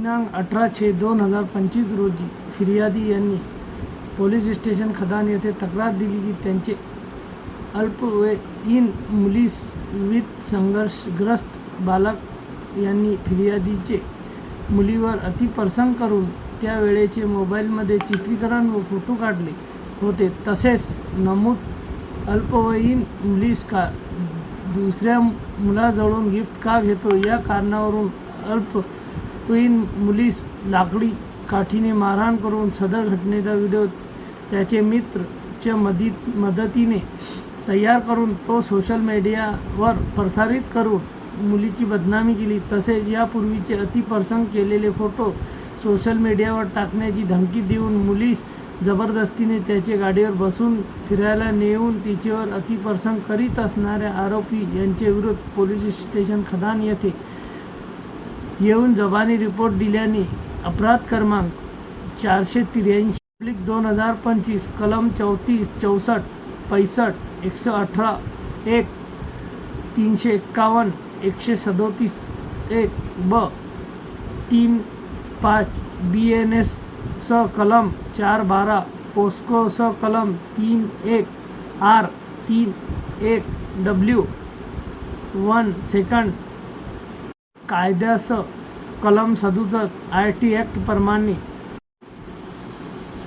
दिनांक 18/6/2025 रोजी फिर्यादी यांनी पोलीस स्टेशन खदान येथे तक्रार दिली की त्यांचे अल्पवयीन मुलीसहित संघर्षग्रस्त बालक यांनी फिर्यादीचे मुलीवर अतिप्रसंग करून त्या वेळेचे मोबाईलमध्ये चित्रीकरण व फोटो काढले होते. तसेच नमूद अल्पवयीन मुलीस का दुसऱ्या मुलाजवळून गिफ्ट का घेतो या कारणावरून अल्पवयीन मुलीस लाकडी काठीने मारहाण करून सदर घटनेचा व्हिडिओ त्याचे मित्रच्या मदतीने तयार करून तो सोशल मीडियावर प्रसारित करून मुलीची बदनामी केली. तसेच यापूर्वीचे अतिप्रसंग केलेले फोटो सोशल मीडियावर टाकण्याची धमकी देऊन मुलीस जबरदस्तीने त्याच्या गाडीवर बसून फिरायला नेऊन तिच्यावर अतिप्रसंग करीत असणाऱ्या आरोपी यांच्या विरुद्ध पोलीस स्टेशन खदान येथे येऊन जबानी रिपोर्ट दिल्याने अपराध क्रमांक 483/2025 कलम 34, 64, 65, 118, 1, 351, 137, 1 ब 3, 5 BNS सह कलम 412 पोस्को सह कलम 31 R 31 W 1 सेकंड कायद्यासह कलम 67 IT ॲक्ट प्रमाणे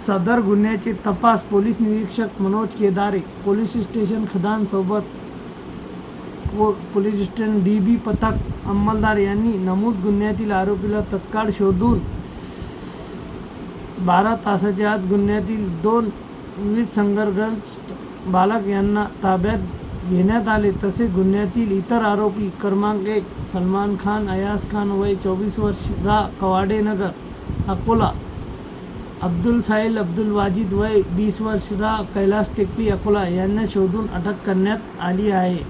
सदर गुन्ह्याचे तपास पोलीस निरीक्षक मनोज केदारे पोलीस स्टेशन खदान सोबत पोलीस स्टेशन DB पथक अंमलदार यांनी नमूद गुन्ह्यातील आरोपीला तत्काळ शोधून 12 तासाच्या आत गुन्ह्यातील 2 विविध संघर्षग्रस्त बालक यांना ताब्यात घेण्यात आले. तसेच गुन्ह्यातील इतर आरोपी क्रमांक 1 सलमान खान अयाज खान वय 24 वर्ष कवाडे नगर अकोला, अब्दुल साहिल अब्दुल वाजिद वय 20 वर्ष कैलास टेकडी अकोला यांना शोधून अटक करण्यात आली आहे.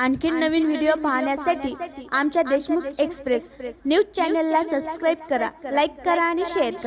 आणखी नवीन व्हिडिओ पाहण्यासाठी आमच्या देशमुख एक्सप्रेस न्यूज चॅनलला सबस्क्राईब करा, लाईक करा आणि शेअर करा.